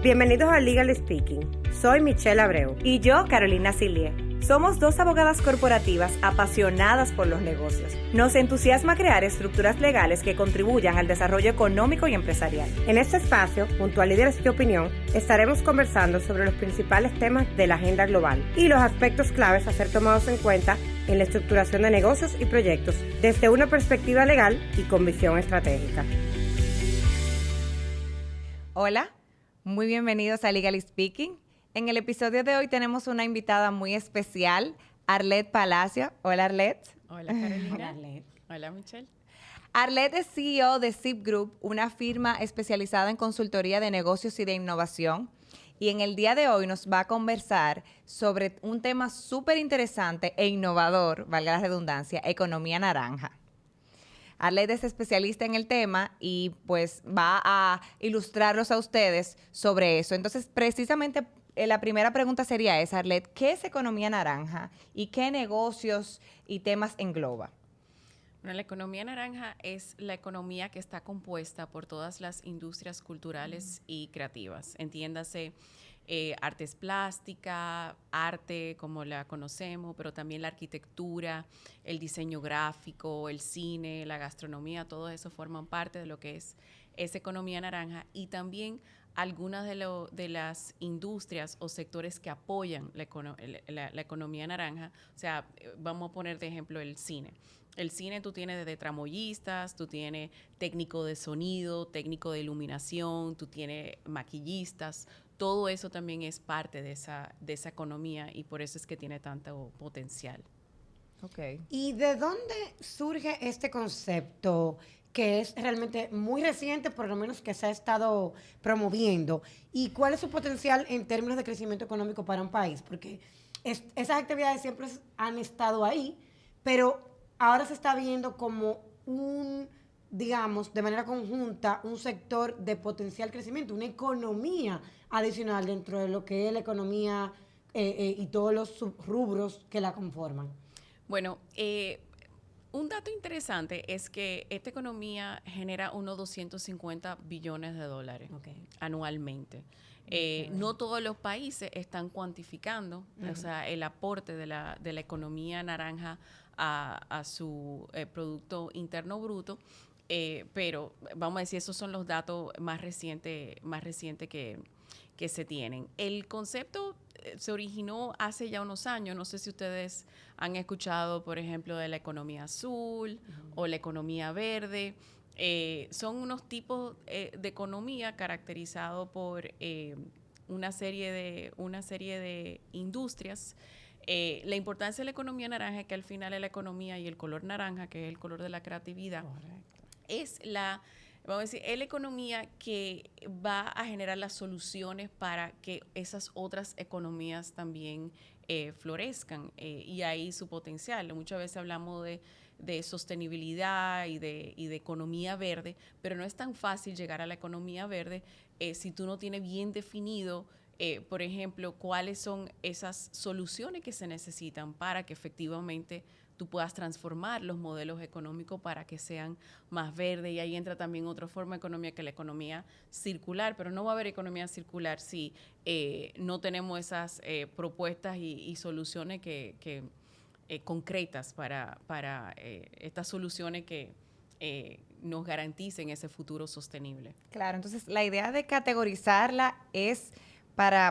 Bienvenidos a Legal Speaking. Soy Michelle Abreu. Y yo, Carolina Sillier. Somos dos abogadas corporativas apasionadas por los negocios. Nos entusiasma crear estructuras legales que contribuyan al desarrollo económico y empresarial. En este espacio, junto a líderes de opinión, estaremos conversando sobre los principales temas de la agenda global y los aspectos claves a ser tomados en cuenta en la estructuración de negocios y proyectos desde una perspectiva legal y con visión estratégica. Hola, muy bienvenidos a Legal Speaking. En el episodio de hoy tenemos una invitada muy especial, Arlette Palacio. Hola, Arlette. Hola, Carolina. Hola, Arlette. Hola, Michelle. Arlette es CEO de Zip Group, una firma especializada en consultoría de negocios y de innovación. Y en el día de hoy nos va a conversar sobre un tema súper interesante e innovador, valga la redundancia, economía naranja. Arlette es especialista en el tema y pues va a ilustrarlos a ustedes sobre eso. Entonces, precisamente la primera pregunta sería esa, Arlette, ¿qué es economía naranja y qué negocios y temas engloba? Bueno, la economía naranja es la economía que está compuesta por todas las industrias culturales y creativas. Entiéndase, artes plásticas, arte como la conocemos, pero también la arquitectura, el diseño gráfico, el cine, la gastronomía, todo eso forman parte de lo que es esa economía naranja y también algunas de las industrias o sectores que apoyan la economía naranja. O sea, vamos a poner de ejemplo el cine. El cine tú tienes desde tramoyistas, tú tienes técnico de sonido, técnico de iluminación, tú tienes maquillistas. Todo eso también es parte de esa economía y por eso es que tiene tanto potencial. Okay. ¿Y de dónde surge este concepto que es realmente muy reciente, por lo menos que se ha estado promoviendo? ¿Y cuál es su potencial en términos de crecimiento económico para un país? Porque esas actividades siempre han estado ahí, pero ahora se está viendo como digamos, de manera conjunta, un sector de potencial crecimiento, una economía adicional dentro de lo que es la economía y todos los subrubros que la conforman. Bueno, un dato interesante es que esta economía genera unos 250 billones de dólares anualmente. No todos los países están cuantificando, o sea, el aporte de la economía naranja a su Producto Interno Bruto, pero vamos a decir, esos son los datos más recientes que se tienen. El concepto se originó hace ya unos años. No sé si ustedes han escuchado, por ejemplo, de la economía azul o la economía verde. Son unos tipos de economía caracterizados por una serie de industrias. La importancia de la economía naranja es que al final es la economía y el color naranja, que es el color de la creatividad, es la economía que va a generar las soluciones para que esas otras economías también florezcan y ahí su potencial. Muchas veces hablamos de sostenibilidad y de economía verde, pero no es tan fácil llegar a la economía verde si tú no tienes bien definido, por ejemplo, cuáles son esas soluciones que se necesitan para que efectivamente tú puedas transformar los modelos económicos para que sean más verdes. Y ahí entra también otra forma de economía, que es la economía circular. Pero no va a haber economía circular si no tenemos esas propuestas y soluciones concretas para estas soluciones que nos garanticen ese futuro sostenible. Claro, entonces la idea de categorizarla es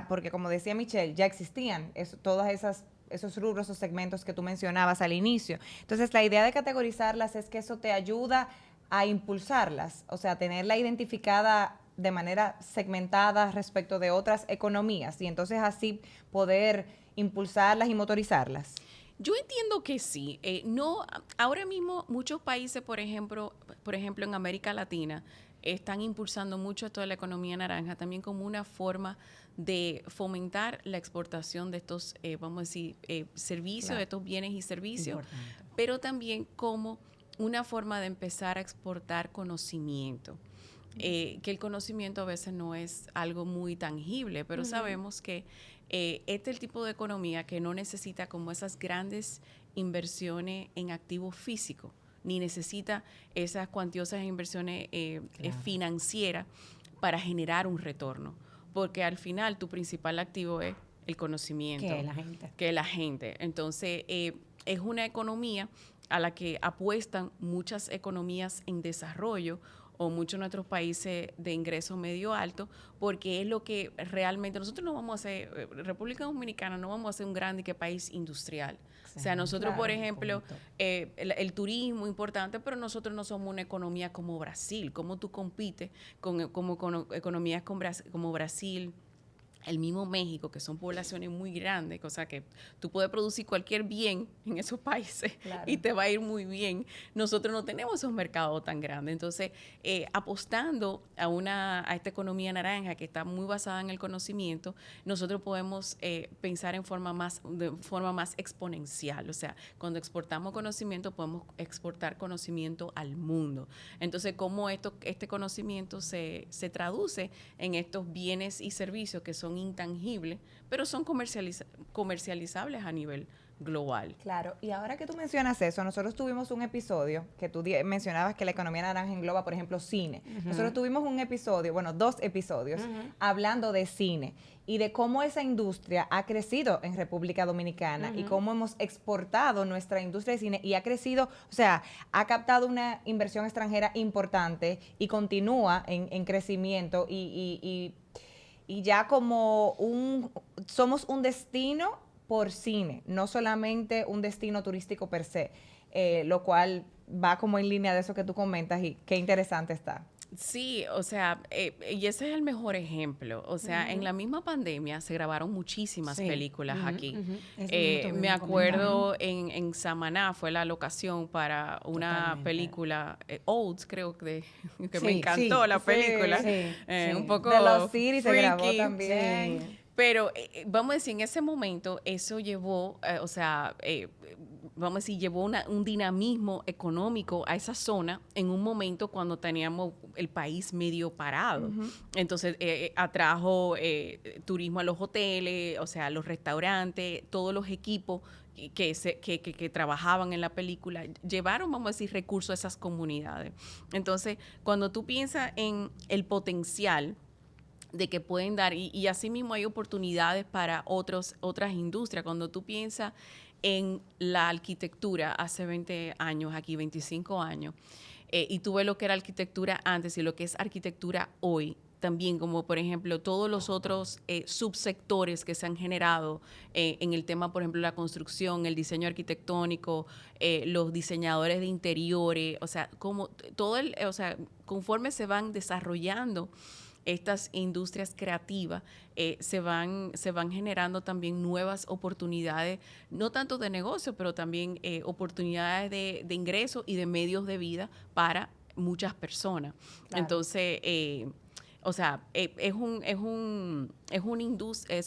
porque como decía Michelle, ya existían todas esos rubros o segmentos que tú mencionabas al inicio. Entonces, la idea de categorizarlas es que eso te ayuda a impulsarlas, o sea, tenerla identificada de manera segmentada respecto de otras economías y entonces así poder impulsarlas y motorizarlas. Yo entiendo que sí. No, ahora mismo muchos países, por ejemplo, en América Latina, están impulsando mucho esto de la economía naranja, también como una forma de fomentar la exportación de estos, vamos a decir, servicios, claro, de estos bienes y servicios, pero también como una forma de empezar a exportar conocimiento. Que el conocimiento a veces no es algo muy tangible, pero sabemos que este es el tipo de economía que no necesita como esas grandes inversiones en activos físicos, ni necesita esas cuantiosas inversiones financieras para generar un retorno. porque al final tu principal activo es el conocimiento. Que la gente. Que la gente. Entonces, es una economía a la que apuestan muchas economías en desarrollo o muchos de nuestros países de ingreso medio alto, porque es lo que realmente nosotros no vamos a hacer, República Dominicana no vamos a ser un grande país industrial. Sí, o sea, nosotros, claro, por ejemplo, el turismo importante, pero nosotros no somos una economía como Brasil. ¿Cómo tú compites con economías como Brasil? El mismo México, que son poblaciones muy grandes, o sea que tú puedes producir cualquier bien en esos países, claro, y te va a ir muy bien. Nosotros no tenemos esos mercados tan grandes. Entonces, apostando a esta economía naranja que está muy basada en el conocimiento, nosotros podemos pensar de forma más exponencial. O sea, cuando exportamos conocimiento, podemos exportar conocimiento al mundo. Entonces, ¿cómo este conocimiento se traduce en estos bienes y servicios que son intangibles, pero son comercializables a nivel global? Claro, y ahora que tú mencionas eso, nosotros tuvimos un episodio que tú mencionabas que la economía naranja engloba, por ejemplo, cine. Nosotros tuvimos un episodio, bueno, 2 episodios, hablando de cine y de cómo esa industria ha crecido en República Dominicana y cómo hemos exportado nuestra industria de cine y ha crecido, o sea, ha captado una inversión extranjera importante y continúa en crecimiento y ya como somos un destino por cine, no solamente un destino turístico per se, lo cual va como en línea de eso que tú comentas y qué interesante está. Sí, o sea, y ese es el mejor ejemplo. O sea, en la misma pandemia se grabaron muchísimas películas aquí. Me acuerdo en Samaná fue la locación para una película, Olds, creo que me encantó la película. Un poco de los City se grabó freaky, también. Pero vamos a decir, en ese momento eso llevó, vamos a decir, llevó un dinamismo económico a esa zona en un momento cuando teníamos el país medio parado. Entonces, atrajo turismo a los hoteles, o sea, a los restaurantes, todos los equipos que trabajaban en la película, llevaron, vamos a decir, recursos a esas comunidades. Entonces, cuando tú piensas en el potencial de que pueden dar, y así mismo hay oportunidades para otras industrias. Cuando tú piensas en la arquitectura hace 20 años, aquí 25 años, y tú ves lo que era arquitectura antes y lo que es arquitectura hoy, también como por ejemplo todos los otros subsectores que se han generado en el tema, por ejemplo, la construcción, el diseño arquitectónico, los diseñadores de interiores, o sea, como conforme se van desarrollando estas industrias creativas, se van generando también nuevas oportunidades, no tanto de negocio, pero también oportunidades de ingreso y de medios de vida para muchas personas. Claro. Entonces, es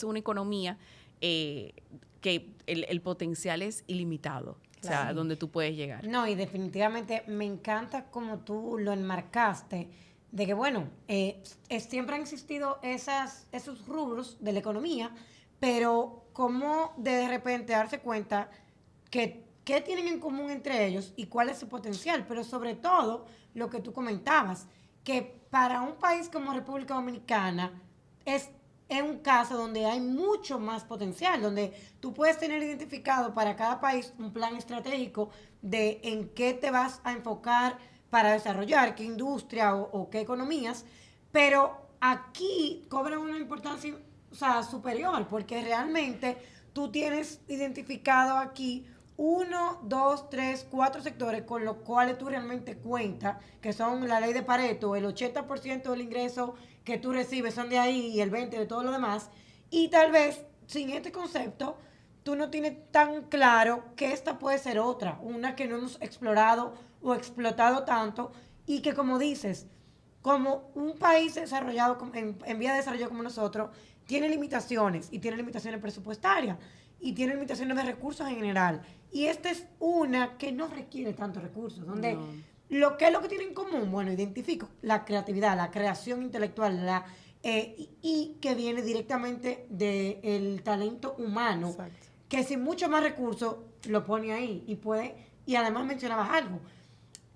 una economía que el potencial es ilimitado. Claro. O sea, donde tú puedes llegar. No, y definitivamente me encanta como tú lo enmarcaste, de que, bueno, siempre han existido esos rubros de la economía, pero cómo de repente darse cuenta que qué tienen en común entre ellos y cuál es su potencial, pero sobre todo lo que tú comentabas, que para un país como República Dominicana es un caso donde hay mucho más potencial, donde tú puedes tener identificado para cada país un plan estratégico de en qué te vas a enfocar para desarrollar, qué industria o qué economías, pero aquí cobran una importancia, o sea, superior, porque realmente tú tienes identificado aquí 1, 2, 3, 4 sectores con los cuales tú realmente cuentas, que son la ley de Pareto, el 80% del ingreso que tú recibes son de ahí y el 20% de todo lo demás, y tal vez sin este concepto tú no tienes tan claro que esta puede ser otra, una que no hemos explorado o explotado tanto, y que, como dices, como un país desarrollado en vía de desarrollo como nosotros, tiene limitaciones, y tiene limitaciones presupuestarias, y tiene limitaciones de recursos en general. Y esta es una que no requiere tantos recursos, donde lo que tiene en común, bueno, identifico la creatividad, la creación intelectual, y que viene directamente del talento humano. Exacto. Que sin mucho más recursos lo pone ahí y además mencionabas algo.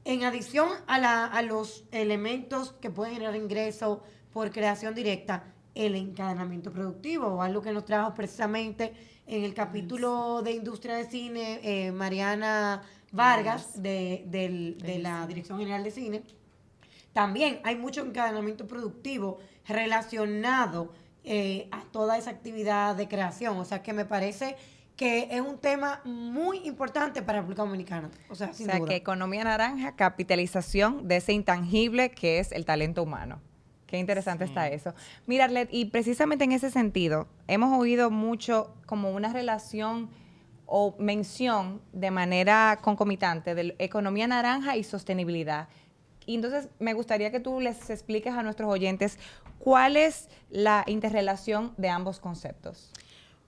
En adición a los elementos que pueden generar ingresos por creación directa, el encadenamiento productivo, algo que nos trajo precisamente en el capítulo de Industria de Cine, Mariana Vargas, de la Dirección General de Cine. También hay mucho encadenamiento productivo relacionado a toda esa actividad de creación. O sea, que me parece que es un tema muy importante para la República Dominicana. O sea, sin duda. Que economía naranja, capitalización de ese intangible que es el talento humano. Qué interesante está eso. Mira, Arlette, y precisamente en ese sentido, hemos oído mucho como una relación o mención de manera concomitante de economía naranja y sostenibilidad. Y entonces me gustaría que tú les expliques a nuestros oyentes cuál es la interrelación de ambos conceptos.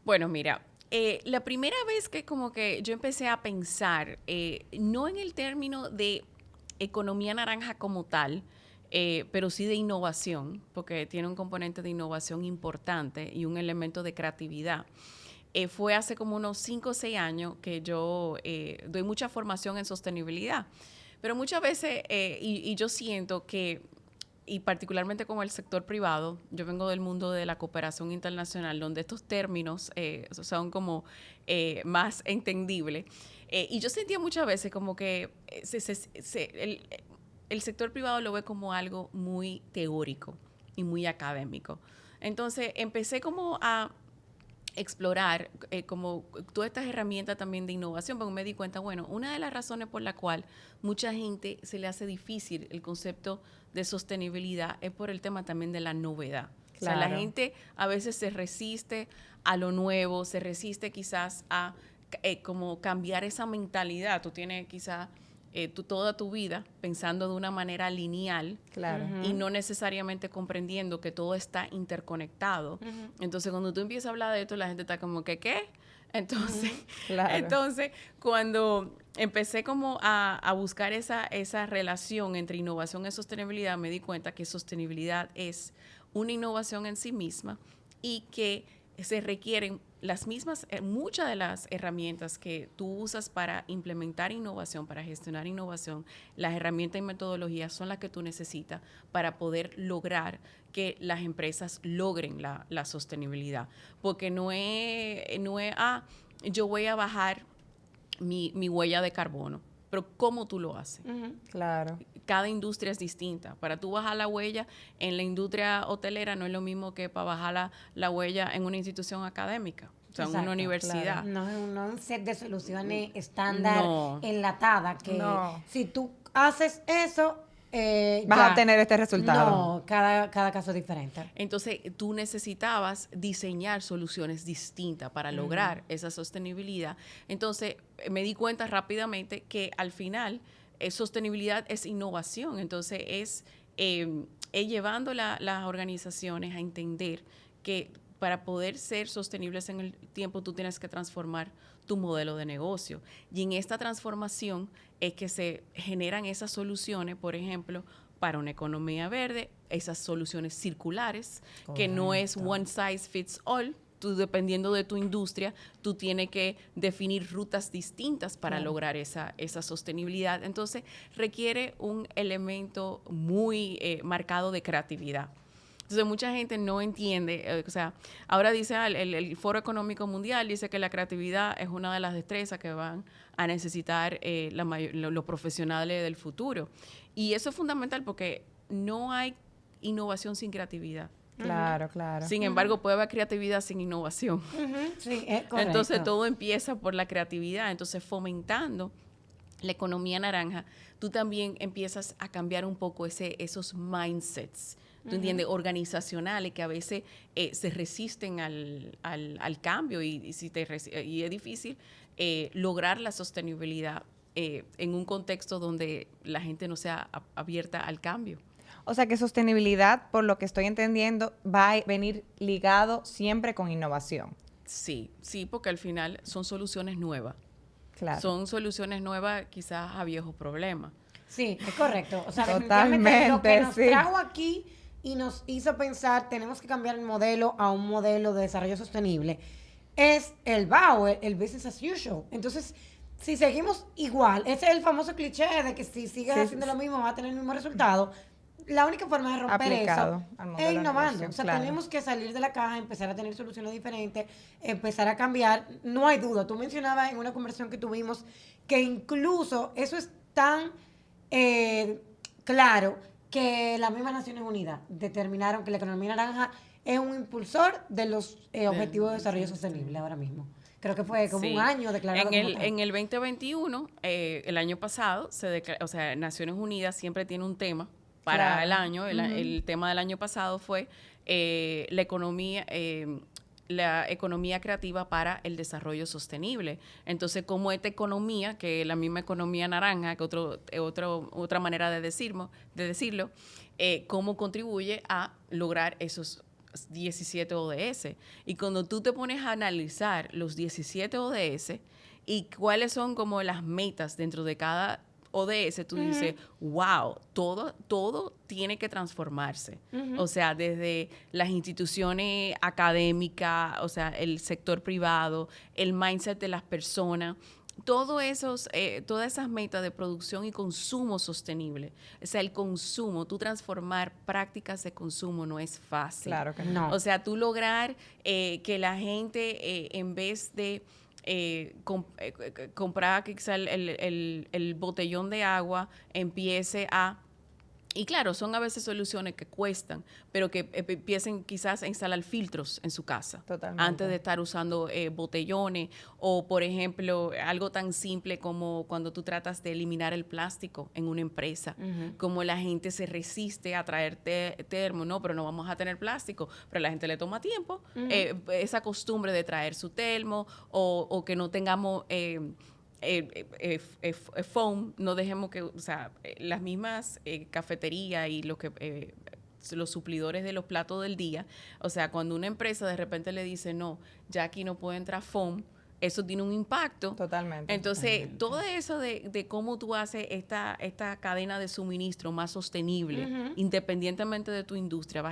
Bueno, mira, la primera vez que como que yo empecé a pensar, no en el término de economía naranja como tal, pero sí de innovación, porque tiene un componente de innovación importante y un elemento de creatividad. Fue hace como unos 5 o 6 años que yo doy mucha formación en sostenibilidad. Pero muchas veces, y yo siento que, y particularmente con el sector privado, yo vengo del mundo de la cooperación internacional, donde estos términos son como más entendibles. Y yo sentía muchas veces como que el sector privado lo ve como algo muy teórico y muy académico. Entonces, empecé como a explorar como todas estas herramientas también de innovación, porque me di cuenta, bueno, una de las razones por la cual mucha gente se le hace difícil el concepto de sostenibilidad es por el tema también de la novedad. Claro. O sea, la gente a veces se resiste a lo nuevo, se resiste quizás a como cambiar esa mentalidad. Tú tienes quizás toda tu vida pensando de una manera lineal, claro, y no necesariamente comprendiendo que todo está interconectado. Entonces, cuando tú empiezas a hablar de esto, la gente está como que, ¿qué? Entonces, claro. Entonces, cuando empecé como a buscar esa relación entre innovación y sostenibilidad, me di cuenta que sostenibilidad es una innovación en sí misma y que se requieren las mismas, muchas de las herramientas que tú usas para implementar innovación, para gestionar innovación, las herramientas y metodologías son las que tú necesitas para poder lograr que las empresas logren la sostenibilidad. Porque no es yo voy a bajar mi huella de carbono, pero ¿cómo tú lo haces? Claro. Cada industria es distinta. Para tú bajar la huella en la industria hotelera no es lo mismo que para bajar la huella en una institución académica, o sea, en una universidad. Claro. No es un set de soluciones estándar enlatada, que si tú haces eso, vas a obtener este resultado. No, cada caso es diferente. Entonces, tú necesitabas diseñar soluciones distintas para lograr esa sostenibilidad. Entonces, me di cuenta rápidamente que al final sostenibilidad es innovación. Entonces, es llevando las organizaciones a entender que para poder ser sostenibles en el tiempo, tú tienes que transformar tu modelo de negocio. Y en esta transformación es que se generan esas soluciones, por ejemplo, para una economía verde, esas soluciones circulares, que no es one size fits all. Tú, dependiendo de tu industria, tú tienes que definir rutas distintas para lograr esa sostenibilidad. Entonces, requiere un elemento muy marcado de creatividad. Entonces, mucha gente no entiende, o sea, ahora dice el Foro Económico Mundial, dice que la creatividad es una de las destrezas que van a necesitar los profesionales del futuro. Y eso es fundamental porque no hay innovación sin creatividad. Claro, claro. Sin embargo, puede haber creatividad sin innovación. Sí, es correcto. Entonces, todo empieza por la creatividad. Entonces, fomentando la economía naranja, tú también empiezas a cambiar un poco esos mindsets, ¿tú entiendes? Organizacionales que a veces se resisten al cambio y es difícil lograr la sostenibilidad en un contexto donde la gente no sea abierta al cambio. O sea que sostenibilidad, por lo que estoy entendiendo, va a venir ligado siempre con innovación. Sí, porque al final son soluciones nuevas. Claro. Son soluciones nuevas quizás a viejos problemas. Sí, es correcto. O sea, totalmente, lo que nos trajo aquí y nos hizo pensar, tenemos que cambiar el modelo a un modelo de desarrollo sostenible, es el BAU, el business as usual. Entonces, si seguimos igual, ese es el famoso cliché de que si sigues haciendo lo mismo vas a tener el mismo resultado. la única forma de romper Aplicado eso al mundo es de la innovando. innovación, O sea, claro. tenemos que salir de la caja, empezar a tener soluciones diferentes, empezar a cambiar. No hay duda. Tú mencionabas en una conversación que tuvimos que incluso eso es tan claro que las mismas Naciones Unidas determinaron que la economía naranja es un impulsor de los Objetivos de Desarrollo Sostenible ahora mismo. Creo que fue como un año declarado como tal. En el 2021, el año pasado, o sea, Naciones Unidas siempre tiene un tema para el año. El tema del año pasado fue la economía creativa para el desarrollo sostenible. Entonces, como esta economía, que es la misma economía naranja, que otra manera de decirlo, cómo contribuye a lograr esos 17 ODS. Y cuando tú te pones a analizar los 17 ODS y cuáles son como las metas dentro de cada ODS, tú dices, wow, todo tiene que transformarse. O sea, desde las instituciones académicas, o sea, el sector privado, el mindset de las personas, todas esas metas de producción y consumo sostenible. O sea, el consumo, tú transformar prácticas de consumo no es fácil. Claro que no. O sea, tú lograr que la gente, en vez de comprar quizá el botellón de agua, empiece a... Y claro, son a veces soluciones que cuestan, pero que empiecen quizás a instalar filtros en su casa. Totalmente. Antes de estar usando botellones o, por ejemplo, algo tan simple como cuando tú tratas de eliminar el plástico en una empresa, como la gente se resiste a traer termo, no, pero no vamos a tener plástico, pero a la gente le toma tiempo, esa costumbre de traer su termo o que no tengamos... foam, no dejemos que, o sea, las mismas cafeterías y los suplidores de los platos del día, o sea, cuando una empresa de repente le dice, no, ya aquí no puede entrar foam, eso tiene un impacto. Totalmente. Entonces, todo eso de cómo tú haces esta cadena de suministro más sostenible, independientemente de tu industria, va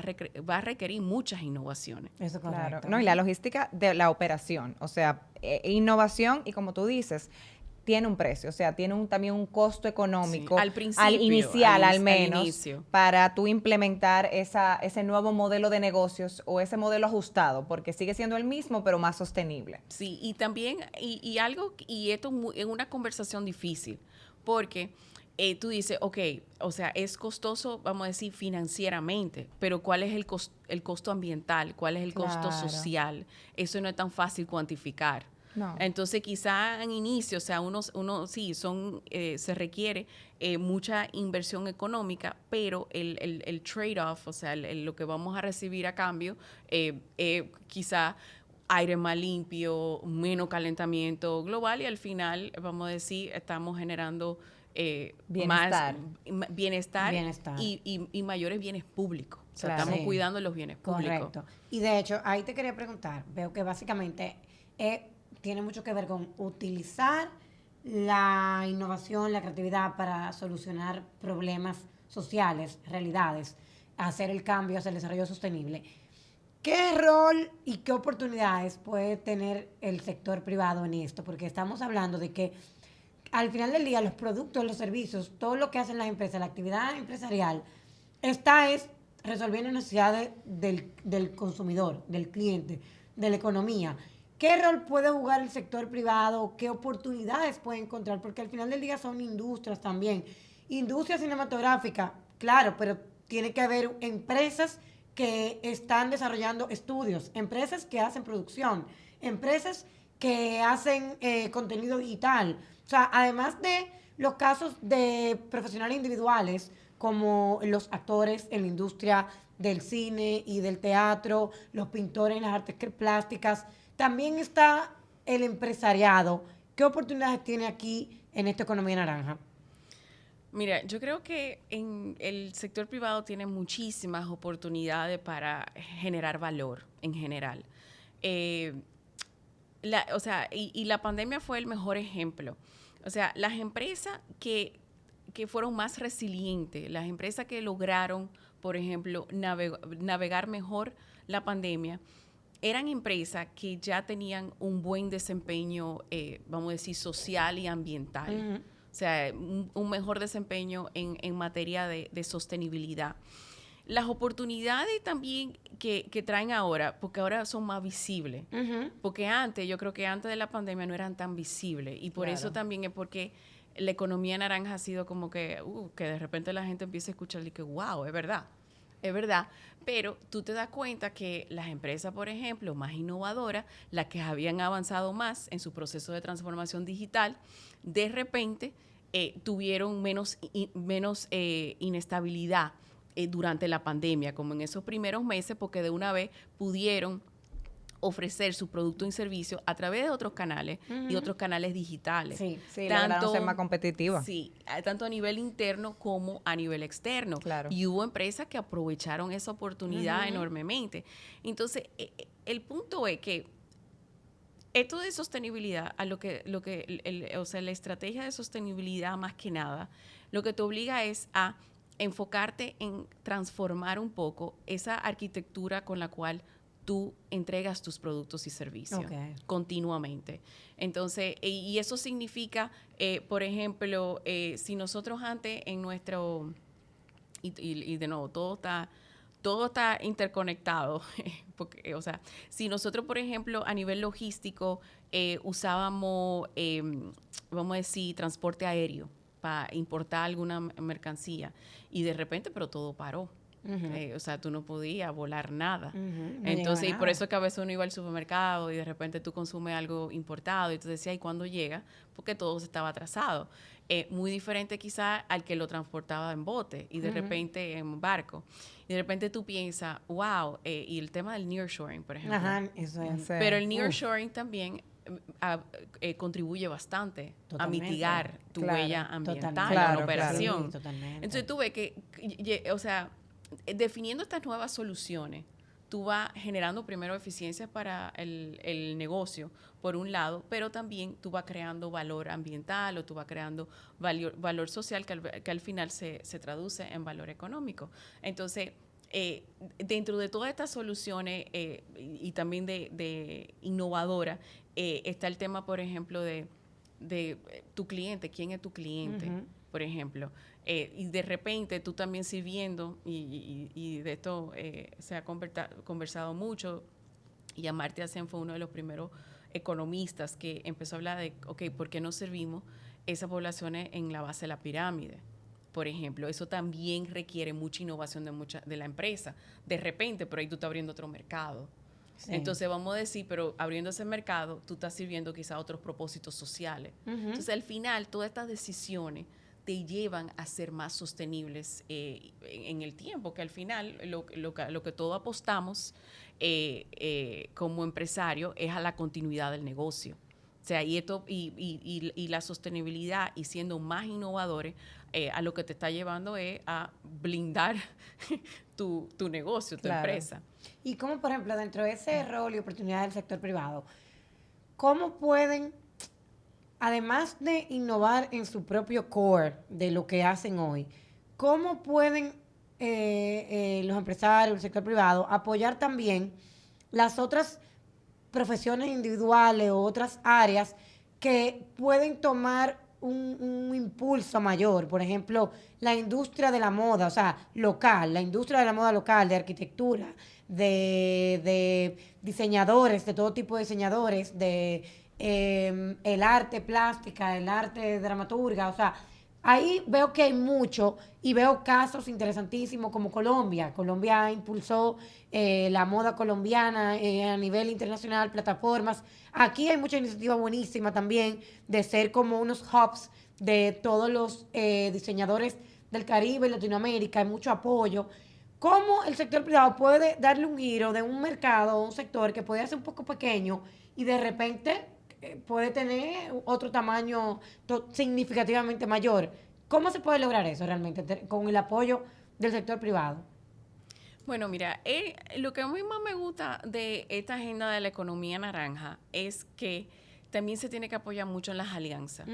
a requerir muchas innovaciones. Eso es correcto. Claro. No, y la logística de la operación, o sea, innovación y como tú dices, tiene un precio, o sea, tiene también un costo económico. Sí, al principio. Al inicial, al al menos, inicio. para tú implementar ese nuevo modelo de negocios o ese modelo ajustado, porque sigue siendo el mismo, pero más sostenible. Sí, y también, y esto es una conversación difícil, porque tú dices, ok, o sea, es costoso, vamos a decir, financieramente, pero ¿cuál es el costo ambiental? ¿Cuál es el costo social? Eso no es tan fácil cuantificar. No. Entonces, quizá en inicio, o sea, se requiere mucha inversión económica, pero el trade-off, o sea, lo que vamos a recibir a cambio, quizá aire más limpio, menos calentamiento global y al final, vamos a decir, estamos generando Bienestar. más bienestar. Y mayores bienes públicos. O sea, estamos cuidando los bienes públicos. Correcto. Y de hecho, ahí te quería preguntar, veo que básicamente tiene mucho que ver con utilizar la innovación, la creatividad para solucionar problemas sociales, realidades, hacer el cambio hacia el desarrollo sostenible. ¿Qué rol y qué oportunidades puede tener el sector privado en esto? Porque estamos hablando de que al final del día los productos, los servicios, todo lo que hacen las empresas, la actividad empresarial, es resolviendo necesidades del consumidor, del cliente, de la economía. ¿Qué rol puede jugar el sector privado? ¿Qué oportunidades puede encontrar? Porque al final del día son industrias también. Industria cinematográfica, claro, pero tiene que haber empresas que están desarrollando estudios, empresas que hacen producción, empresas que hacen contenido digital. O sea, además de los casos de profesionales individuales, como los actores en la industria del cine y del teatro, los pintores en las artes plásticas, también está el empresariado. ¿Qué oportunidades tiene aquí en esta economía naranja? Mira, yo creo que en el sector privado tiene muchísimas oportunidades para generar valor en general. La pandemia fue el mejor ejemplo. O sea, las empresas que fueron más resilientes, las empresas que lograron, por ejemplo, navegar mejor la pandemia, eran empresas que ya tenían un buen desempeño, vamos a decir, social y ambiental. O sea, un mejor desempeño en materia de sostenibilidad. Las oportunidades también que traen ahora, porque ahora son más visibles. Porque antes, yo creo que antes de la pandemia no eran tan visibles. Y por eso también es porque la economía naranja ha sido como que de repente la gente empieza a escuchar y que, wow, es verdad. Es verdad, pero tú te das cuenta que las empresas, por ejemplo, más innovadoras, las que habían avanzado más en su proceso de transformación digital, de repente tuvieron menos inestabilidad durante la pandemia, como en esos primeros meses, porque de una vez pudieron ofrecer su producto y servicio a través de otros canales y otros canales digitales. Sí, lograron ser más competitivas. Sí, tanto a nivel interno como a nivel externo. Claro. Y hubo empresas que aprovecharon esa oportunidad enormemente. Entonces, el punto es que esto de sostenibilidad, o sea, la estrategia de sostenibilidad más que nada, lo que te obliga es a enfocarte en transformar un poco esa arquitectura con la cual tú entregas tus productos y servicios continuamente. Entonces, y eso significa, por ejemplo, si nosotros antes en nuestro, y de nuevo, todo está interconectado, porque, o sea, si nosotros, por ejemplo, a nivel logístico usábamos, vamos a decir, transporte aéreo para importar alguna mercancía, y de repente, pero todo paró. O sea, tú no podías volar nada. No entonces, y nada. por eso es que a veces uno iba al supermercado y de repente tú consumes algo importado y tú decías, ¿y cuándo llega? Porque todo estaba atrasado. Muy diferente quizá al que lo transportaba en bote y de repente en barco. Y de repente tú piensas, wow, y el tema del nearshoring, por ejemplo. Ajá, eso es. Pero el nearshoring también contribuye bastante a mitigar tu huella ambiental en la operación. Sí, totalmente. Entonces tú ves que, o sea, definiendo estas nuevas soluciones, tú vas generando primero eficiencias para el negocio, por un lado, pero también tú vas creando valor ambiental o tú vas creando valor social que al final se traduce en valor económico. Entonces, dentro de todas estas soluciones y también de innovadora, está el tema, por ejemplo, de tu cliente. ¿Quién es tu cliente? Por ejemplo. Y de repente tú también sirviendo, y de esto se ha conversado mucho, y Amartya Sen fue uno de los primeros economistas que empezó a hablar de, ¿por qué no servimos esas poblaciones en la base de la pirámide? Por ejemplo, eso también requiere mucha innovación de la empresa. De repente, por ahí tú estás abriendo otro mercado. Sí. Entonces, vamos a decir, pero abriendo ese mercado, tú estás sirviendo quizá otros propósitos sociales. Entonces, al final, todas estas decisiones te llevan a ser más sostenibles en el tiempo, que al final lo que todos apostamos como empresario es a la continuidad del negocio. O sea, y la sostenibilidad y siendo más innovadores, a lo que te está llevando es a blindar tu negocio, tu empresa. Y cómo, por ejemplo, dentro de ese rol y oportunidad del sector privado, ¿cómo pueden, además de innovar en su propio core de lo que hacen hoy, cómo pueden los empresarios, el sector privado, apoyar también las otras profesiones individuales o otras áreas que pueden tomar un impulso mayor? Por ejemplo, la industria de la moda, o sea, local, la industria de la moda local, de arquitectura, de diseñadores, de todo tipo de diseñadores, de el arte plástica, el arte dramaturga, o sea, ahí veo que hay mucho y veo casos interesantísimos como Colombia. Colombia impulsó la moda colombiana a nivel internacional, plataformas. Aquí hay mucha iniciativa buenísima también de ser como unos hubs de todos los diseñadores del Caribe y Latinoamérica. Hay mucho apoyo. ¿Cómo el sector privado puede darle un giro de un mercado, un sector que puede ser un poco pequeño y de repente puede tener otro tamaño significativamente mayor? ¿Cómo se puede lograr eso realmente con el apoyo del sector privado? Bueno, mira, lo que a mí más me gusta de esta agenda de la economía naranja es que también se tiene que apoyar mucho en las alianzas.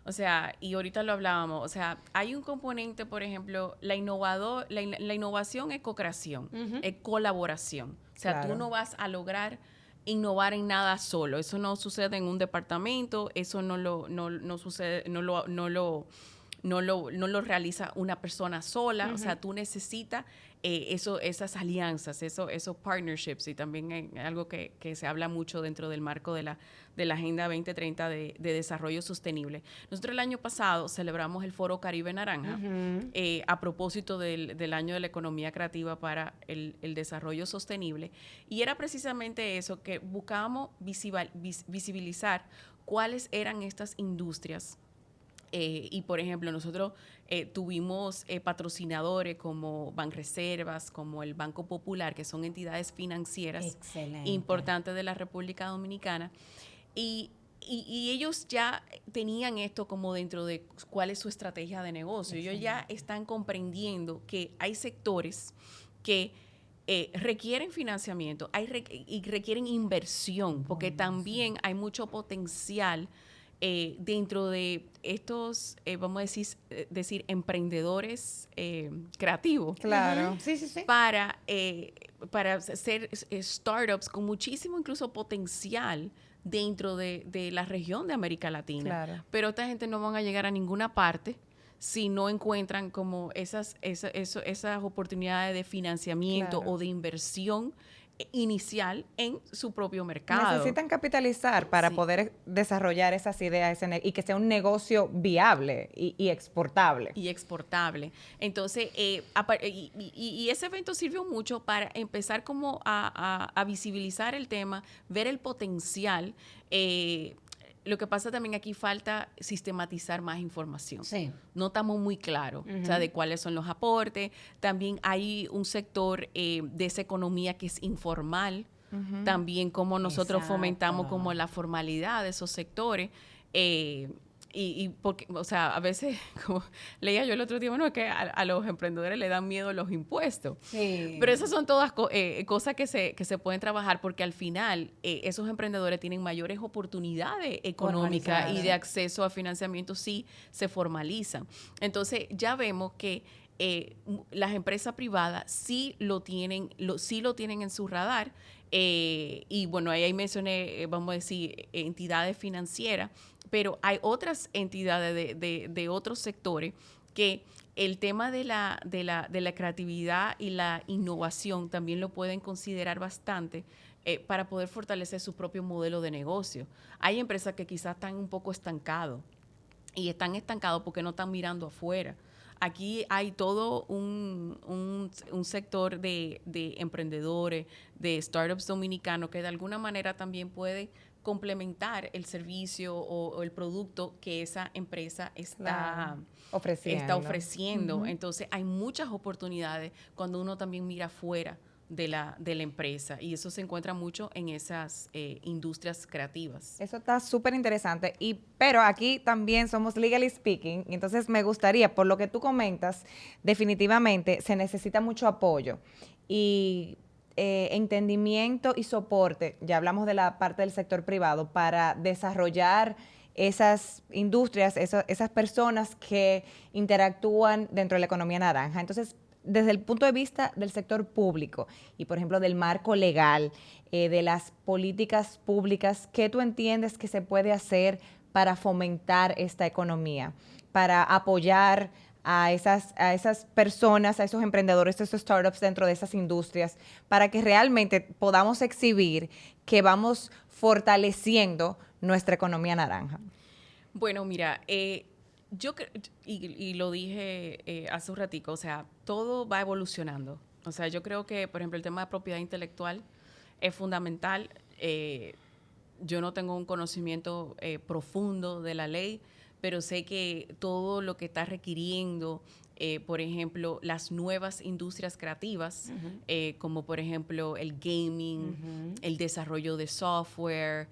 O sea, y ahorita lo hablábamos, o sea, hay un componente, por ejemplo, la innovación es co-creación, es colaboración. O sea, tú no vas a lograr innovar en nada solo. Eso no sucede en un departamento, eso no sucede, no lo realiza una persona sola. O sea, tú necesitas esas alianzas, esos partnerships, y también algo que se habla mucho dentro del marco de la Agenda 2030 de Desarrollo Sostenible. Nosotros el año pasado celebramos el Foro Caribe Naranja a propósito del Año de la Economía Creativa para el Desarrollo Sostenible, y era precisamente eso, que buscábamos visibilizar cuáles eran estas industrias. Y, por ejemplo, nosotros tuvimos patrocinadores como Banreservas, como el Banco Popular, que son entidades financieras importantes de la República Dominicana. Y ellos ya tenían esto como dentro de cuál es su estrategia de negocio. Ellos ya están comprendiendo que hay sectores que requieren financiamiento y requieren inversión, porque también hay mucho potencial dentro de estos, vamos a decir emprendedores creativos. Claro. Sí. Para ser startups con muchísimo incluso potencial dentro de la región de América Latina. Claro. Pero esta gente no van a llegar a ninguna parte si no encuentran como esas oportunidades de financiamiento o de inversión inicial en su propio mercado. Necesitan capitalizar para poder desarrollar esas ideas y que sea un negocio viable y exportable. Entonces, y ese evento sirvió mucho para empezar como a visibilizar el tema, ver el potencial. Lo que pasa también aquí falta sistematizar más información. Sí. No estamos muy claros, o sea, de cuáles son los aportes. También hay un sector de esa economía que es informal. También como nosotros fomentamos como la formalidad de esos sectores. Y porque, o sea, a veces, como leía yo el otro día, bueno, es que a los emprendedores le dan miedo los impuestos. Sí. Pero esas son todas cosas que se pueden trabajar, porque al final esos emprendedores tienen mayores oportunidades económicas y de acceso a financiamiento si se formalizan. Entonces, ya vemos que las empresas privadas sí lo tienen en su radar. Y bueno, ahí mencioné, vamos a decir, entidades financieras, pero hay otras entidades de otros sectores que el tema de la creatividad y la innovación también lo pueden considerar bastante para poder fortalecer su propio modelo de negocio. Hay empresas que quizás están un poco estancados, y están estancados porque no están mirando afuera. Aquí hay todo un sector de emprendedores, de startups dominicanos, que de alguna manera también puede complementar el servicio o el producto que esa empresa está ofreciendo. Entonces, hay muchas oportunidades cuando uno también mira afuera de la empresa, y eso se encuentra mucho en esas industrias creativas. Eso está súper interesante, pero aquí también somos legally speaking, entonces me gustaría, por lo que tú comentas, definitivamente se necesita mucho apoyo y entendimiento y soporte, ya hablamos de la parte del sector privado, para desarrollar esas industrias, esas personas que interactúan dentro de la economía naranja. Entonces, desde el punto de vista del sector público y, por ejemplo, del marco legal, de las políticas públicas, ¿qué tú entiendes que se puede hacer para fomentar esta economía, para apoyar a esas personas, a esos emprendedores, a esos startups dentro de esas industrias, para que realmente podamos exhibir que vamos fortaleciendo nuestra economía naranja? Bueno, mira, yo y lo dije hace un ratico, o sea, todo va evolucionando. O sea, yo creo que, por ejemplo, el tema de propiedad intelectual es fundamental. Yo no tengo un conocimiento profundo de la ley, pero sé que todo lo que está requiriendo, por ejemplo, las nuevas industrias creativas, como por ejemplo el gaming, el desarrollo de software,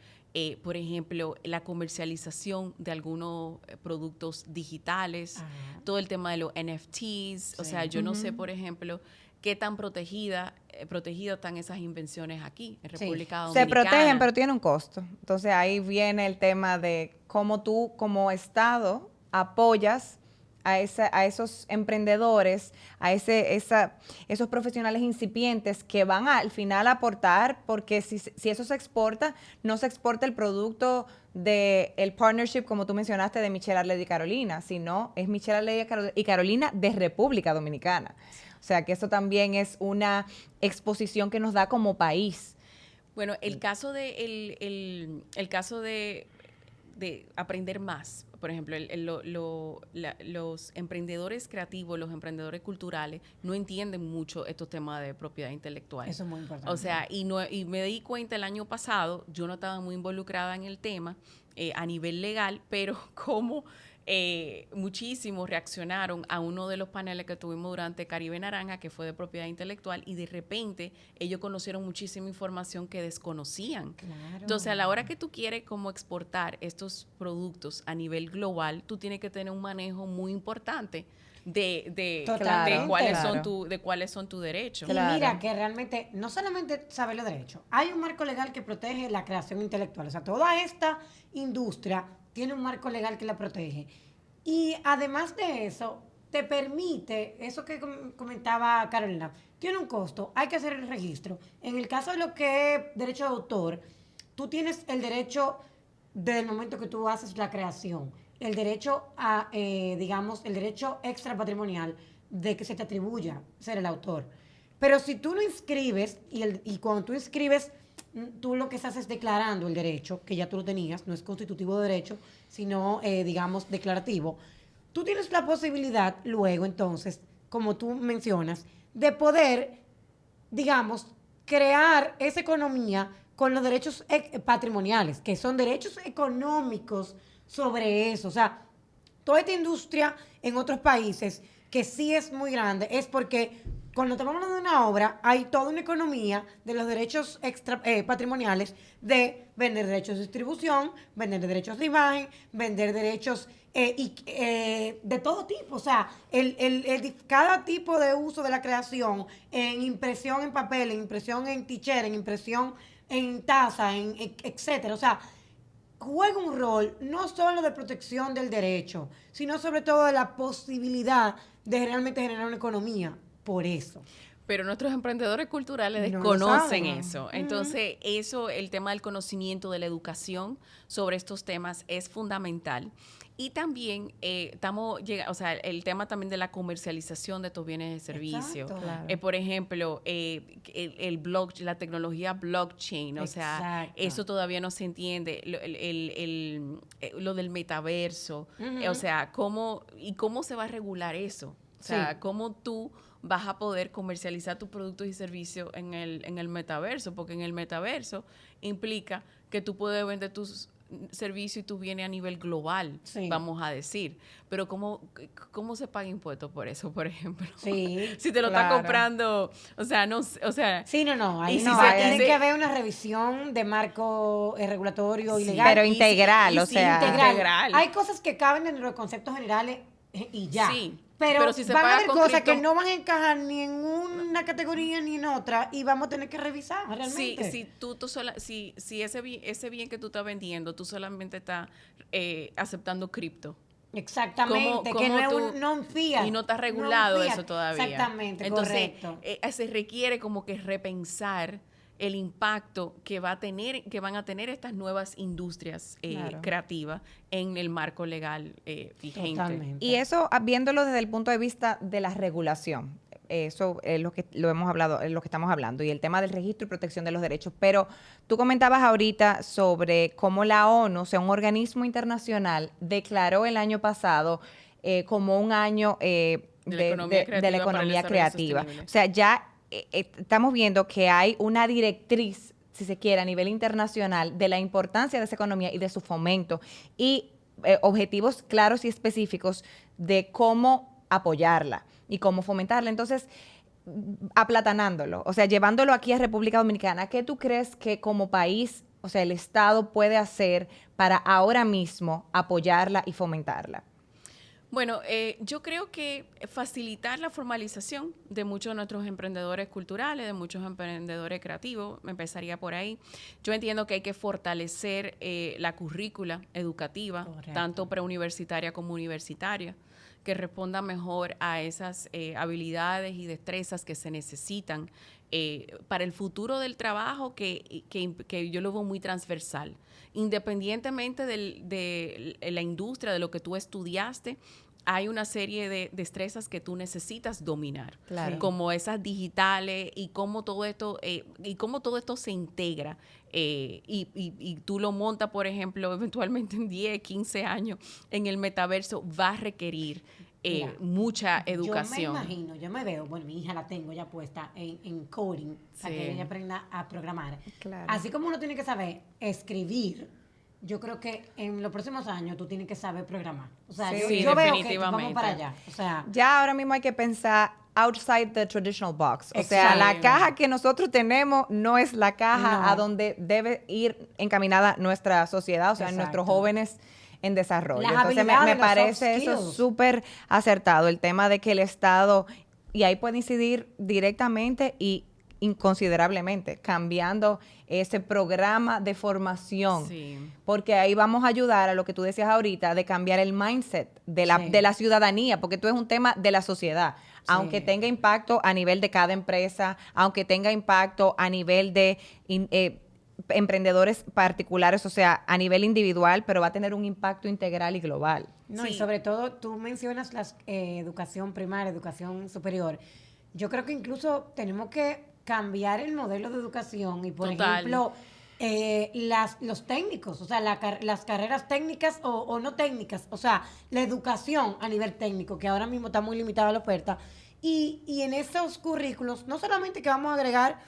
por ejemplo, la comercialización de algunos productos digitales, todo el tema de los NFTs. Sí. O sea, yo no sé, por ejemplo, qué tan protegidas están esas invenciones aquí en República Dominicana. Se protegen, pero tienen un costo. Entonces, ahí viene el tema de cómo tú, como Estado, apoyas a esos emprendedores, a esos profesionales incipientes que van al final a aportar, porque si eso se exporta, no se exporta el producto del partnership, como tú mencionaste, de Michelle Arley y Carolina, sino es Michelle Arley y Carolina de República Dominicana. O sea, que eso también es una exposición que nos da como país. Bueno, el caso de aprender más, por ejemplo, los emprendedores creativos, los emprendedores culturales no entienden mucho estos temas de propiedad intelectual. Eso es muy importante. O sea, y me di cuenta el año pasado, yo no estaba muy involucrada en el tema a nivel legal, pero como muchísimos reaccionaron a uno de los paneles que tuvimos durante Caribe Naranja, que fue de propiedad intelectual, y de repente ellos conocieron muchísima información que desconocían. Claro. Entonces, a la hora que tú quieres como exportar estos productos a nivel global, tú tienes que tener un manejo muy importante de cuáles son tus derechos. Y mira que realmente no solamente saber los derechos, hay un marco legal que protege la creación intelectual. O sea, toda esta industria tiene un marco legal que la protege. Y además de eso, te permite, eso que comentaba Carolina, tiene un costo, hay que hacer el registro. En el caso de lo que es derecho de autor, tú tienes el derecho desde el momento que tú haces la creación, el derecho a, digamos, el derecho extra patrimonial de que se te atribuya ser el autor. Pero si tú no inscribes, y cuando tú inscribes, tú lo que estás es declarando el derecho, que ya tú lo tenías, no es constitutivo de derecho, sino, digamos, declarativo. Tú tienes la posibilidad luego, entonces, como tú mencionas, de poder, digamos, crear esa economía con los derechos patrimoniales, que son derechos económicos sobre eso. O sea, toda esta industria en otros países, que sí es muy grande, es porque cuando estamos hablando de una obra, hay toda una economía de los derechos patrimoniales de vender derechos de distribución, vender derechos de imagen, vender derechos de todo tipo. O sea, cada tipo de uso de la creación, en impresión en papel, en impresión en t-shirt, en impresión en taza, etcétera. O sea, juega un rol no solo de protección del derecho, sino sobre todo de la posibilidad de realmente generar una economía. Por eso. Pero nuestros emprendedores culturales No desconocen eso. Entonces, el tema del conocimiento, de la educación sobre estos temas es fundamental. Y también el tema también de la comercialización de estos bienes de servicio. Claro. Por ejemplo, la tecnología blockchain, o sea, eso todavía no se entiende. Lo del metaverso, o sea, ¿cómo se va a regular eso? O sea, ¿cómo tú vas a poder comercializar tus productos y servicios en el metaverso? Porque en el metaverso implica que tú puedes vender tus servicios y tus bienes a nivel global, vamos a decir. Pero ¿cómo se paga impuestos por eso, por ejemplo? Sí, si te lo está comprando, o sea, no, o sea... Sí, no. Ahí tiene que haber una revisión de marco regulatorio y legal. Pero integral, integral. Hay cosas que caben en los conceptos generales y ya. Sí. Pero si van a haber cosas que no van a encajar ni en una categoría ni en otra y vamos a tener que revisar realmente. Sí, si ese bien que tú estás vendiendo, tú solamente estás aceptando cripto. Exactamente, que no es un fiat. Y no está regulado eso todavía. Exactamente, entonces, correcto. Se requiere como que repensar el impacto que van a tener estas nuevas industrias creativas en el marco legal vigente. Totalmente. Y eso, viéndolo desde el punto de vista de la regulación, eso es lo que hemos hablado, es lo que estamos hablando, y el tema del registro y protección de los derechos. Pero tú comentabas ahorita sobre cómo la ONU, o sea, un organismo internacional, declaró el año pasado como un año de la economía creativa. O sea, ya estamos viendo que hay una directriz, si se quiere, a nivel internacional de la importancia de esa economía y de su fomento y objetivos claros y específicos de cómo apoyarla y cómo fomentarla. Entonces, aplatanándolo, o sea, llevándolo aquí a República Dominicana, ¿qué tú crees que como país, o sea, el Estado puede hacer para ahora mismo apoyarla y fomentarla? Bueno, yo creo que facilitar la formalización de muchos de nuestros emprendedores culturales, de muchos emprendedores creativos, me empezaría por ahí. Yo entiendo que hay que fortalecer la currícula educativa, tanto preuniversitaria como universitaria, que responda mejor a esas habilidades y destrezas que se necesitan para el futuro del trabajo, que yo lo veo muy transversal. Independientemente de la industria, de lo que tú estudiaste, hay una serie de destrezas que tú necesitas dominar, claro, como esas digitales y cómo todo esto se integra y tú lo montas, por ejemplo, eventualmente en 10, 15 años en el metaverso, va a requerir mucha educación. Yo me veo, bueno, mi hija la tengo ya puesta en coding, para que ella aprenda a programar. Claro. Así como uno tiene que saber escribir, yo creo que en los próximos años tú tienes que saber programar. O sea, yo veo que vamos para allá. O sea, ya ahora mismo hay que pensar outside the traditional box. O sea, la caja que nosotros tenemos no es la caja a donde debe ir encaminada nuestra sociedad, o sea, nuestros jóvenes en desarrollo. Entonces me parece eso súper acertado, el tema de que el Estado, y ahí puede incidir directamente y inconsiderablemente, cambiando ese programa de formación, porque ahí vamos a ayudar a lo que tú decías ahorita, de cambiar el mindset de la ciudadanía, porque esto es un tema de la sociedad, aunque tenga impacto a nivel de cada empresa, aunque tenga impacto a nivel de emprendedores particulares, o sea, a nivel individual, pero va a tener un impacto integral y global. No, y sobre todo, tú mencionas la educación primaria, educación superior. Yo creo que incluso tenemos que cambiar el modelo de educación y, por ejemplo, los técnicos, o sea, las carreras técnicas o no técnicas, o sea, la educación a nivel técnico, que ahora mismo está muy limitada la oferta, y en esos currículos, no solamente que vamos a agregar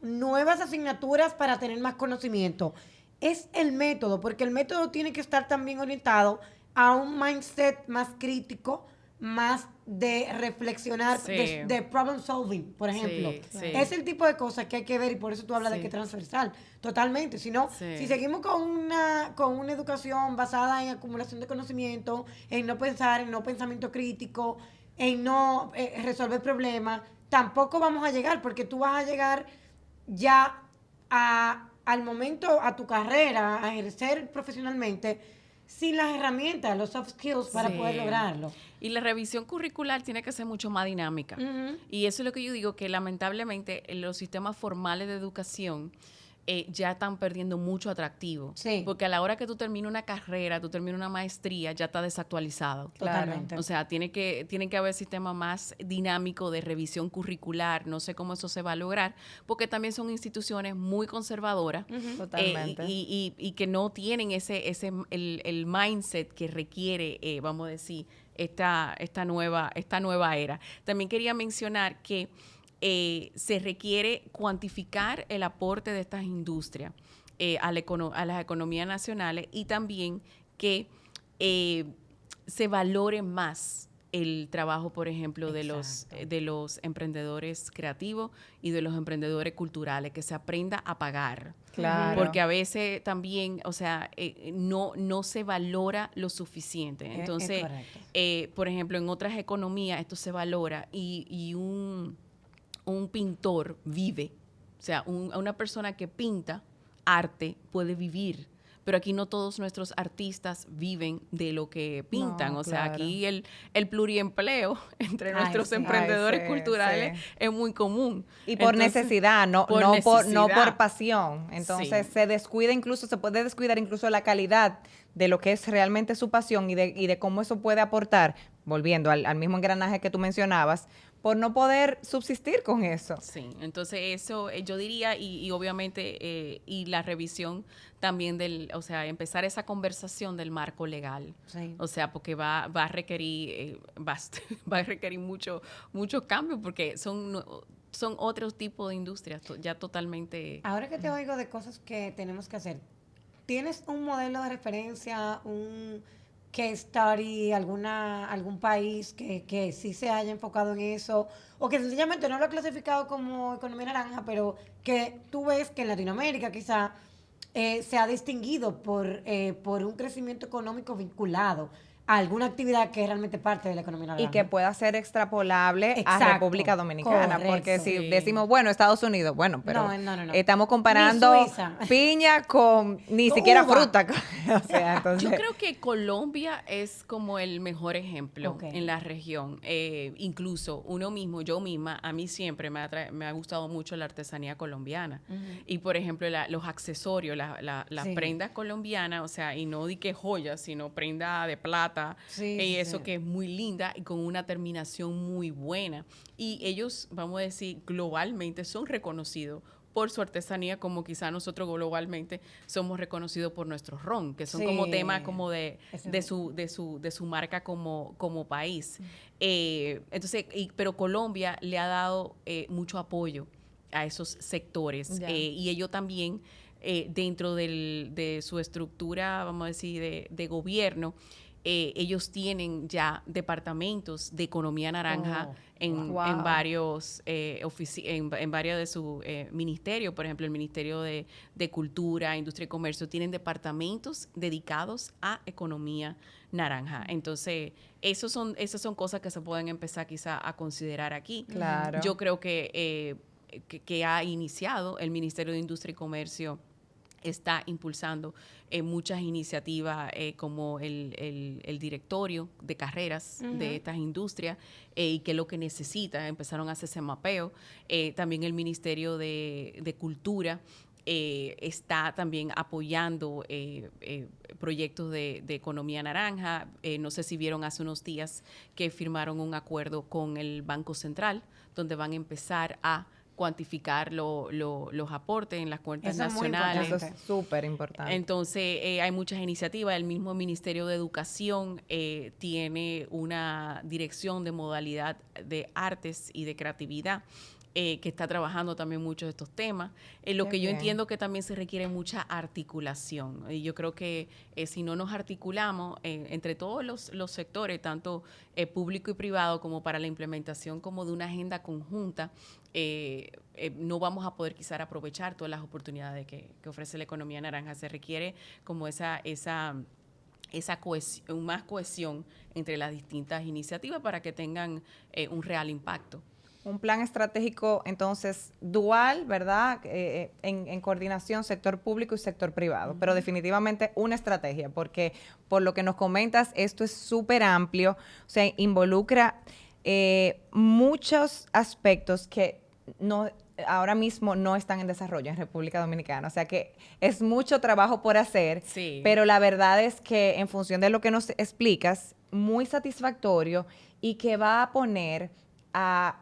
nuevas asignaturas para tener más conocimiento, es el método, porque el método tiene que estar también orientado a un mindset más crítico, más de reflexionar, de problem solving, por ejemplo. Es el tipo de cosas que hay que ver, y por eso tú hablas de que es transversal, totalmente. Si no, si seguimos con una educación basada en acumulación de conocimiento, en no pensar, en no pensamiento crítico, en no resolver problemas, tampoco vamos a llegar, porque tú vas a llegar ya al momento, a tu carrera, a ejercer profesionalmente, sin las herramientas, los soft skills para poder lograrlo. Y la revisión curricular tiene que ser mucho más dinámica. Y eso es lo que yo digo, que lamentablemente los sistemas formales de educación ya están perdiendo mucho atractivo. Porque a la hora que tú terminas una carrera, tú terminas una maestría, ya está desactualizado. Totalmente. O sea, tiene que haber sistema más dinámico de revisión curricular. No sé cómo eso se va a lograr, porque también son instituciones muy conservadoras. Totalmente. Y que no tienen el mindset que requiere, vamos a decir, esta nueva era. También quería mencionar que se requiere cuantificar el aporte de estas industrias a las economías nacionales, y también que se valore más el trabajo, por ejemplo, de los emprendedores creativos y de los emprendedores culturales, que se aprenda a pagar. Claro. Porque a veces también, o sea, no se valora lo suficiente. Entonces, por ejemplo, en otras economías esto se valora, y un pintor vive. O sea, una persona que pinta arte puede vivir. Pero aquí no todos nuestros artistas viven de lo que pintan. O sea, aquí el pluriempleo entre nuestros emprendedores culturales es muy común. Y por necesidad, no por pasión. Entonces se puede descuidar incluso la calidad de lo que es realmente su pasión y de cómo eso puede aportar, volviendo al mismo engranaje que tú mencionabas, por no poder subsistir con eso. Sí, entonces eso yo diría, y obviamente, y la revisión también o sea, empezar esa conversación del marco legal. O sea, porque va a requerir muchos cambios, porque son otros tipos de industrias ya totalmente. Ahora que te oigo de cosas que tenemos que hacer, ¿tienes un modelo de referencia, un case study, algún país que sí se haya enfocado en eso, o que sencillamente no lo ha clasificado como economía naranja, pero que tú ves que en Latinoamérica quizá se ha distinguido por un crecimiento económico vinculado a alguna actividad que es realmente parte de la economía naranja. Y que pueda ser extrapolable Exacto, a República Dominicana. correcto. Porque si Sí. decimos, bueno, Estados Unidos, bueno, pero No. estamos comparando Ni Suiza. piña con ni Con siquiera uva. fruta. O sea, entonces, Yo creo que Colombia es como el mejor ejemplo Ok. en la región. Incluso uno mismo, yo misma, a mí siempre me ha gustado mucho la artesanía colombiana. Y por ejemplo, los accesorios, las Sí. prendas colombianas, o sea, y no di que joyas, sino prenda de plata, Sí, eso sí. que es muy linda y con una terminación muy buena. Y ellos, vamos a decir, globalmente son reconocidos por su artesanía, como quizá nosotros globalmente somos reconocidos por nuestro ron, que son Sí. como temas como Ese de su marca como país. Entonces, pero Colombia le ha dado mucho apoyo a esos sectores Ya. y ellos también dentro de su estructura, vamos a decir, de gobierno, ellos tienen ya departamentos de economía naranja en varios en varios de sus ministerios. Por ejemplo, el Ministerio de Cultura, Industria y Comercio tienen departamentos dedicados a economía naranja. Entonces, esas son cosas que se pueden empezar quizá a considerar aquí. Claro. Yo creo que ha iniciado el Ministerio de Industria y Comercio, está impulsando muchas iniciativas como el directorio de carreras de estas industrias y que es lo que necesita. Empezaron a hacer ese mapeo. También el Ministerio de Cultura está también apoyando proyectos de economía naranja. No sé si vieron hace unos días que firmaron un acuerdo con el Banco Central, donde van a empezar a cuantificar los aportes en las cuentas Eso es muy nacionales. Eso es súper importante. Entonces, hay muchas iniciativas. El mismo Ministerio de Educación tiene una dirección de modalidad de artes y de creatividad que está trabajando también mucho de estos temas. Lo Qué que yo bien. entiendo que también se requiere mucha articulación. Y yo creo que si no nos articulamos entre todos los sectores, tanto público y privado, como para la implementación como de una agenda conjunta, no vamos a poder quizás aprovechar todas las oportunidades que ofrece la economía naranja. Se requiere como esa cohesión, más cohesión entre las distintas iniciativas para que tengan un real impacto. Un plan estratégico, entonces, dual, ¿verdad? En coordinación sector público y sector privado, pero definitivamente una estrategia, porque por lo que nos comentas, esto es súper amplio, o sea, involucra muchos aspectos que ahora mismo no están en desarrollo en República Dominicana, o sea que es mucho trabajo por hacer, Sí. pero la verdad es que en función de lo que nos explicas, muy satisfactorio y que va a poner a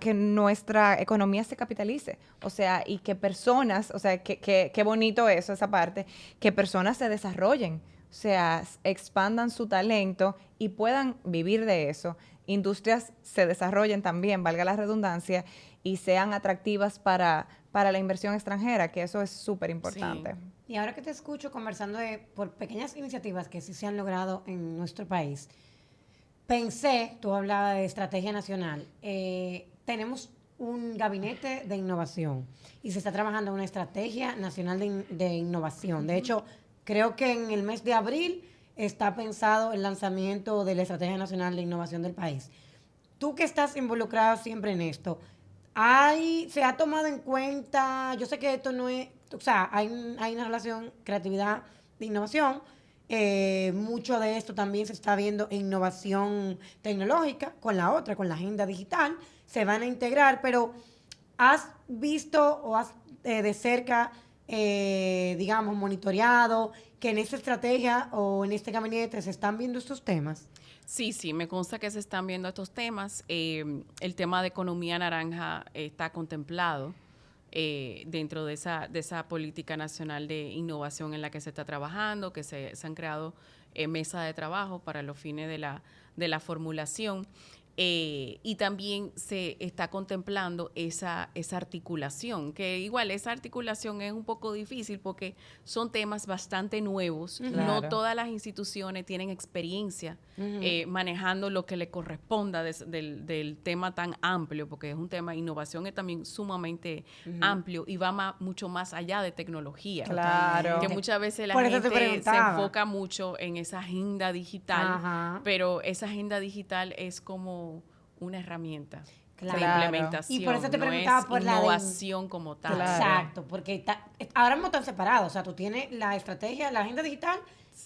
que nuestra economía se capitalice, o sea, y que personas, o sea, qué bonito eso, esa parte, que personas se desarrollen, o sea, expandan su talento y puedan vivir de eso, industrias se desarrollen también, valga la redundancia, y sean atractivas para la inversión extranjera, que eso es súper importante. Y ahora que te escucho conversando por pequeñas iniciativas que sí se han logrado en nuestro país, pensé, tú hablabas de estrategia nacional, tenemos un gabinete de innovación y se está trabajando en una estrategia nacional de innovación. De hecho, creo que en el mes de abril está pensado el lanzamiento de la estrategia nacional de innovación del país. Tú que estás involucrado siempre en esto, ¿se ha tomado en cuenta? Yo sé que esto no es, o sea, hay una relación creatividad de innovación. Mucho de esto también se está viendo en innovación tecnológica con la otra, con la agenda digital, se van a integrar, pero ¿has visto o has de cerca, digamos, monitoreado que en esta estrategia o en este gabinete se están viendo estos temas? Sí, me consta que se están viendo estos temas. El tema de economía naranja está contemplado dentro de esa política nacional de innovación en la que se está trabajando, que se han creado mesas de trabajo para los fines de la formulación. Y también se está contemplando esa articulación, que igual esa articulación es un poco difícil porque son temas bastante nuevos. Claro. No todas las instituciones tienen experiencia manejando lo que le corresponda del tema tan amplio, porque es un tema, innovación es también sumamente amplio y va mucho más allá de tecnología. Claro. Que muchas veces la Por eso gente se enfoca mucho en esa agenda digital, pero esa agenda digital es como una herramienta de implementación. Y por eso te preguntaba por la innovación como tal. Claro. Exacto, porque ahora mismo están separados. O sea, tú tienes la estrategia, la agenda digital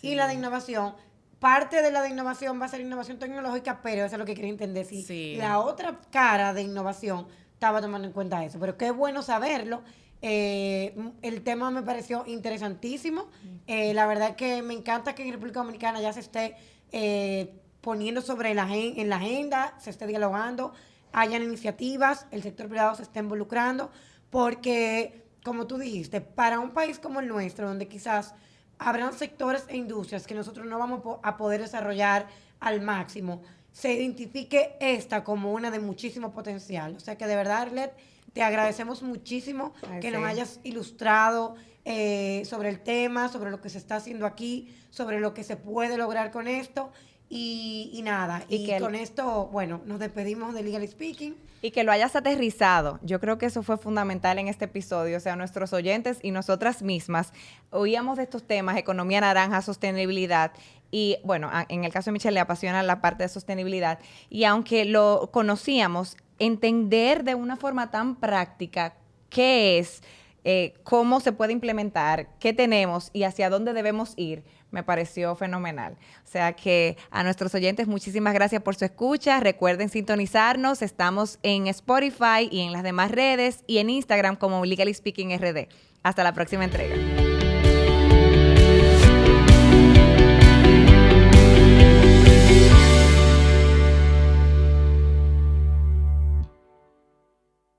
y la de innovación. Parte de la de innovación va a ser innovación tecnológica, pero eso es lo que quería entender. Si la otra cara de innovación estaba tomando en cuenta eso. Pero qué bueno saberlo. El tema me pareció interesantísimo. La verdad es que me encanta que en República Dominicana ya se esté poniendo en la agenda, se esté dialogando, hayan iniciativas, el sector privado se esté involucrando, porque, como tú dijiste, para un país como el nuestro, donde quizás habrán sectores e industrias que nosotros no vamos a poder desarrollar al máximo, se identifique esta como una de muchísimo potencial. O sea que de verdad, Arlet, te agradecemos muchísimo que nos hayas ilustrado sobre el tema, sobre lo que se está haciendo aquí, sobre lo que se puede lograr con esto. Y nada, y con esto, bueno, nos despedimos de Legally Speaking. Y que lo hayas aterrizado. Yo creo que eso fue fundamental en este episodio. O sea, nuestros oyentes y nosotras mismas oíamos de estos temas, economía naranja, sostenibilidad. Y bueno, en el caso de Michelle le apasiona la parte de sostenibilidad. Y aunque lo conocíamos, entender de una forma tan práctica qué es, cómo se puede implementar, qué tenemos y hacia dónde debemos ir, me pareció fenomenal. O sea que a nuestros oyentes, muchísimas gracias por su escucha. Recuerden sintonizarnos. Estamos en Spotify y en las demás redes y en Instagram como Legally Speaking RD. Hasta la próxima entrega.